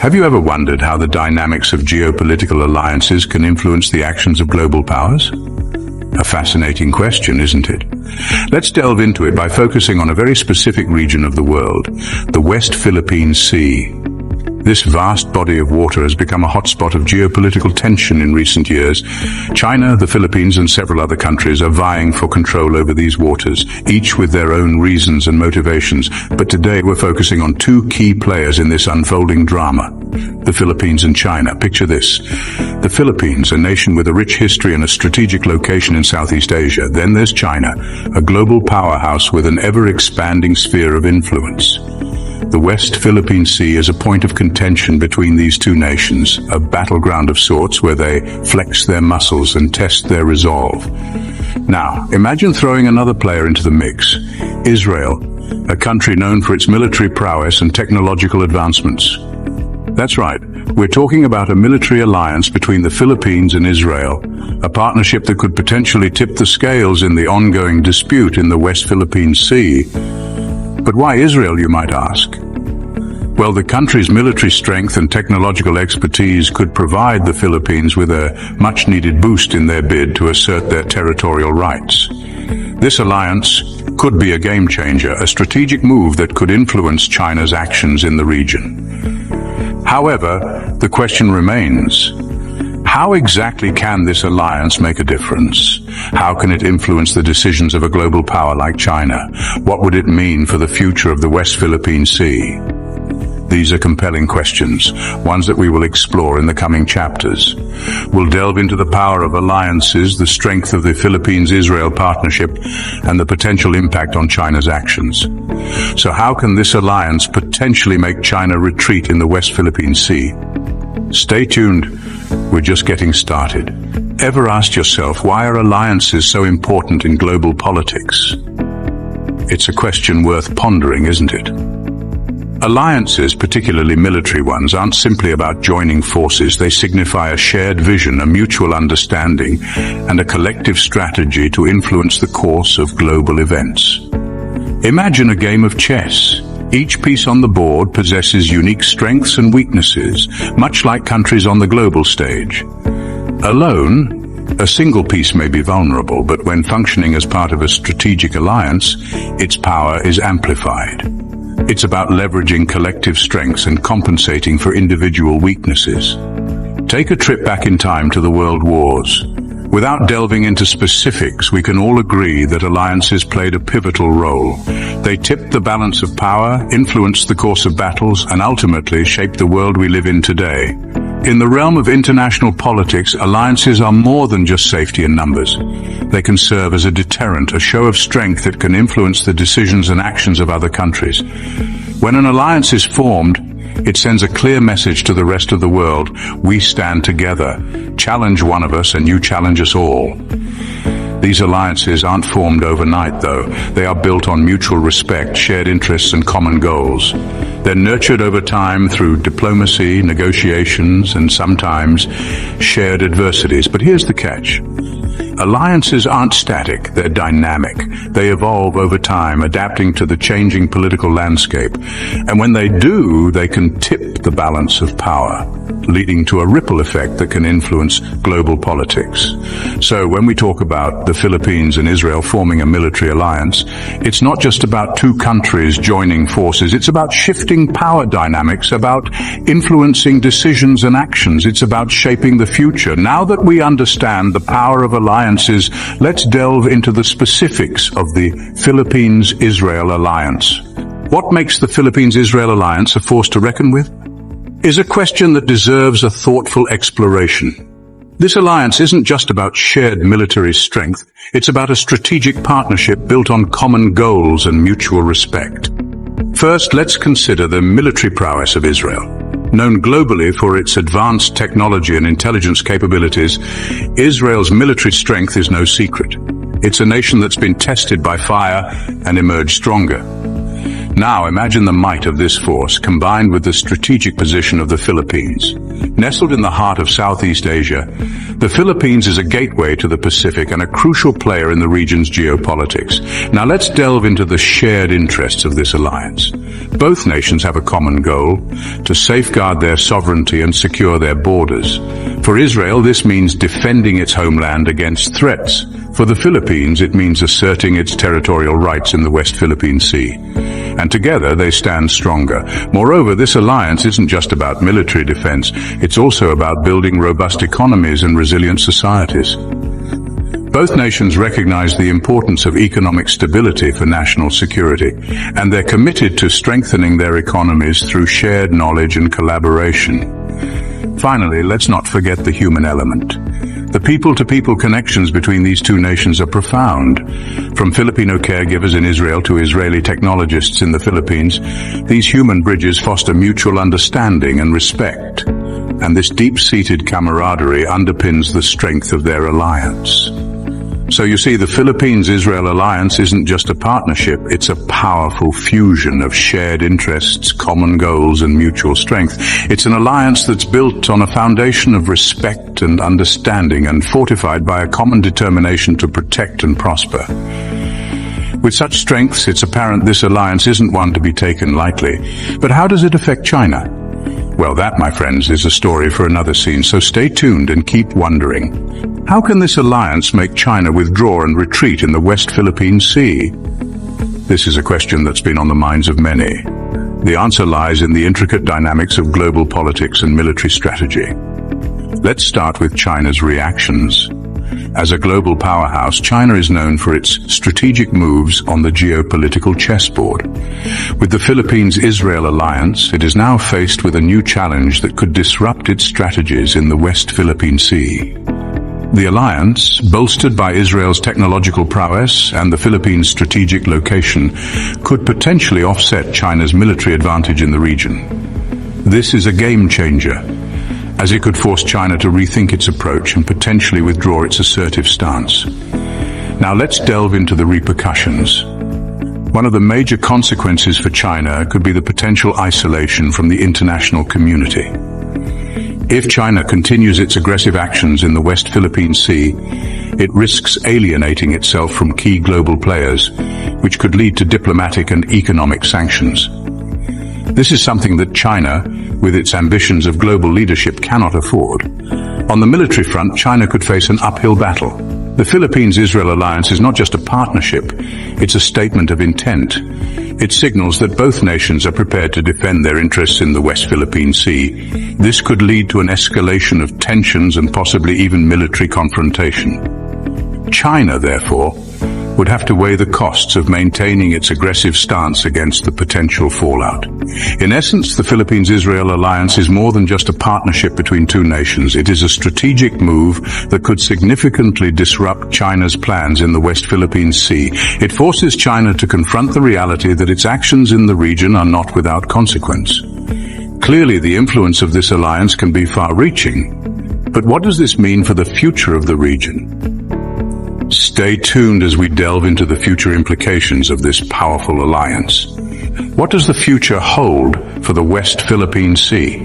Have you ever wondered how the dynamics of geopolitical alliances can influence the actions of global powers? A fascinating question, isn't it? Let's delve into it by focusing on a very specific region of the world, the West Philippine Sea. This vast body of water has become a hotspot of geopolitical tension in recent years. China, the Philippines, and several other countries are vying for control over these waters, each with their own reasons and motivations. But today we're focusing on two key players in this unfolding drama: the Philippines and China. Picture this. The Philippines, a nation with a rich history and a strategic location in Southeast Asia. Then there's China, a global powerhouse with an ever-expanding sphere of influence. The West Philippine Sea is a point of contention between these two nations, a battleground of sorts where they flex their muscles and test their resolve. Now, imagine throwing another player into the mix: Israel, a country known for its military prowess and technological advancements. That's right, we're talking about a military alliance between the Philippines and Israel, a partnership that could potentially tip the scales in the ongoing dispute in the West Philippine Sea. But why Israel, you might ask? Well, the country's military strength and technological expertise could provide the Philippines with a much-needed boost in their bid to assert their territorial rights. This alliance could be a game-changer, a strategic move that could influence China's actions in the region. However, the question remains: how exactly can this alliance make a difference? How can it influence the decisions of a global power like China? What would it mean for the future of the West Philippine Sea? These are compelling questions, ones that we will explore in the coming chapters. We'll delve into the power of alliances, the strength of the Philippines-Israel partnership, and the potential impact on China's actions. So how can this alliance potentially make China retreat in the West Philippine Sea? Stay tuned. We're just getting started. Ever asked yourself, why are alliances so important in global politics? It's a question worth pondering, isn't it? Alliances, particularly military ones, aren't simply about joining forces. They signify a shared vision, a mutual understanding, and a collective strategy to influence the course of global events. Imagine a game of chess. Each piece on the board possesses unique strengths and weaknesses, much like countries on the global stage. Alone, a single piece may be vulnerable, but when functioning as part of a strategic alliance, its power is amplified. It's about leveraging collective strengths and compensating for individual weaknesses. Take a trip back in time to the World Wars. Without delving into specifics, we can all agree that alliances played a pivotal role. They tipped the balance of power, influenced the course of battles, and ultimately shaped the world we live in today. In the realm of international politics, alliances are more than just safety in numbers. They can serve as a deterrent, a show of strength that can influence the decisions and actions of other countries. When an alliance is formed, it sends a clear message to the rest of the world: we stand together. Challenge one of us and you challenge us all. These alliances aren't formed overnight, though. They are built on mutual respect, shared interests, and common goals. They're nurtured over time through diplomacy, negotiations, and sometimes shared adversities. But here's the catch. Alliances aren't static, they're dynamic. They evolve over time, adapting to the changing political landscape. And when they do, they can tip the balance of power, leading to a ripple effect that can influence global politics. So when we talk about the Philippines and Israel forming a military alliance, it's not just about two countries joining forces. It's about shifting power dynamics, about influencing decisions and actions. It's about shaping the future. Now that we understand the power of alliances, let's delve into the specifics of the Philippines-Israel alliance. What makes the Philippines-Israel alliance a force to reckon with? Is a question that deserves a thoughtful exploration. This alliance isn't just about shared military strength, it's about a strategic partnership built on common goals and mutual respect. First, let's consider the military prowess of Israel. Known globally for its advanced technology and intelligence capabilities, Israel's military strength is no secret. It's a nation that's been tested by fire and emerged stronger. Now imagine the might of this force combined with the strategic position of the Philippines. Nestled in the heart of Southeast Asia, the Philippines is a gateway to the Pacific and a crucial player in the region's geopolitics. Now let's delve into the shared interests of this alliance. Both nations have a common goal: to safeguard their sovereignty and secure their borders. For Israel, this means defending its homeland against threats. For the Philippines, it means asserting its territorial rights in the West Philippine Sea. And together they stand stronger. Moreover, this alliance isn't just about military defense, it's also about building robust economies and resilient societies. Both nations recognize the importance of economic stability for national security, and they're committed to strengthening their economies through shared knowledge and collaboration. Finally, let's not forget the human element. The people-to-people connections between these two nations are profound. From Filipino caregivers in Israel to Israeli technologists in the Philippines, these human bridges foster mutual understanding and respect. And this deep-seated camaraderie underpins the strength of their alliance. So you see, the Philippines-Israel alliance isn't just a partnership, it's a powerful fusion of shared interests, common goals, and mutual strength. It's an alliance that's built on a foundation of respect and understanding and fortified by a common determination to protect and prosper. With such strengths, it's apparent this alliance isn't one to be taken lightly. But how does it affect China? Well, that, my friends, is a story for another scene, so stay tuned and keep wondering. How can this alliance make China withdraw and retreat in the West Philippine Sea? This is a question that's been on the minds of many. The answer lies in the intricate dynamics of global politics and military strategy. Let's start with China's reactions. As a global powerhouse, China is known for its strategic moves on the geopolitical chessboard. With the Philippines-Israel alliance, it is now faced with a new challenge that could disrupt its strategies in the West Philippine Sea. The alliance, bolstered by Israel's technological prowess and the Philippines' strategic location, could potentially offset China's military advantage in the region. This is a game changer, as it could force China to rethink its approach and potentially withdraw its assertive stance. Now let's delve into the repercussions. One of the major consequences for China could be the potential isolation from the international community. If China continues its aggressive actions in the West Philippine Sea, it risks alienating itself from key global players, which could lead to diplomatic and economic sanctions. This is something that China, with its ambitions of global leadership, cannot afford. On the military front, China could face an uphill battle. The Philippines-Israel alliance is not just a partnership, it's a statement of intent. It signals that both nations are prepared to defend their interests in the West Philippine Sea. This could lead to an escalation of tensions and possibly even military confrontation. China, therefore, would have to weigh the costs of maintaining its aggressive stance against the potential fallout. In essence, the Philippines-Israel alliance is more than just a partnership between two nations. It is a strategic move that could significantly disrupt China's plans in the West Philippine Sea. It forces China to confront the reality that its actions in the region are not without consequence. Clearly, the influence of this alliance can be far-reaching. But what does this mean for the future of the region? Stay tuned as we delve into the future implications of this powerful alliance. What does the future hold for the West Philippine Sea?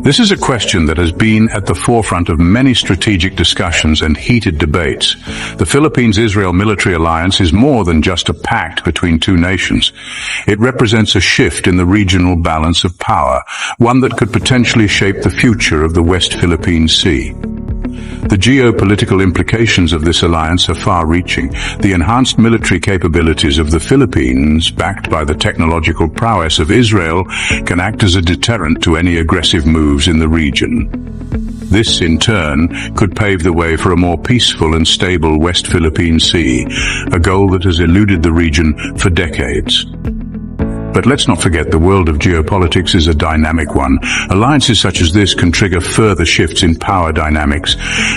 This is a question that has been at the forefront of many strategic discussions and heated debates. The Philippines-Israel military alliance is more than just a pact between two nations. It represents a shift in the regional balance of power, one that could potentially shape the future of the West Philippine Sea. The geopolitical implications of this alliance are far-reaching. The enhanced military capabilities of the Philippines, backed by the technological prowess of Israel, can act as a deterrent to any aggressive moves in the region. This, in turn, could pave the way for a more peaceful and stable West Philippine Sea, a goal that has eluded the region for decades. But let's not forget, the world of geopolitics is a dynamic one. Alliances such as this can trigger further shifts in power dynamics.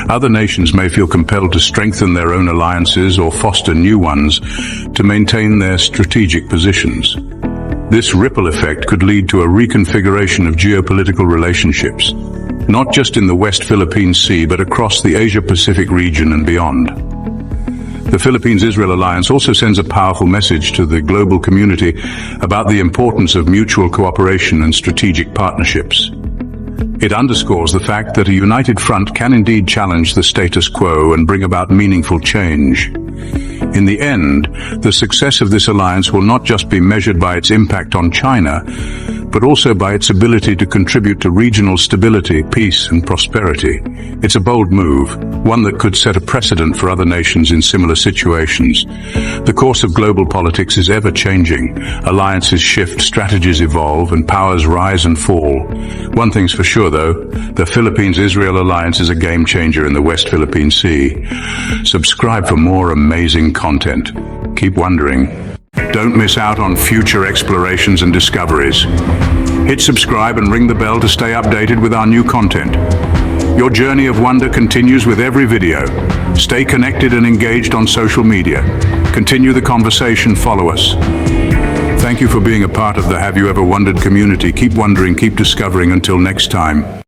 Other nations may feel compelled to strengthen their own alliances or foster new ones to maintain their strategic positions. This ripple effect could lead to a reconfiguration of geopolitical relationships, not just in the West Philippine Sea, but across the Asia-Pacific region and beyond. The Philippines-Israel alliance also sends a powerful message to the global community about the importance of mutual cooperation and strategic partnerships. It underscores the fact that a united front can indeed challenge the status quo and bring about meaningful change. In the end, the success of this alliance will not just be measured by its impact on China, but also by its ability to contribute to regional stability, peace, and prosperity. It's a bold move, one that could set a precedent for other nations in similar situations. The course of global politics is ever-changing. Alliances shift, strategies evolve, and powers rise and fall. One thing's for sure, though, the Philippines-Israel alliance is a game-changer in the West Philippine Sea. Subscribe for more amazing content. Keep wondering. Don't miss out on future explorations and discoveries. Hit subscribe and ring the bell to stay updated with our new content. Your journey of wonder continues with every video. Stay connected and engaged on social media. Continue the conversation, follow us. Thank you for being a part of the Have You Ever Wondered community. Keep wondering, keep discovering. Until next time.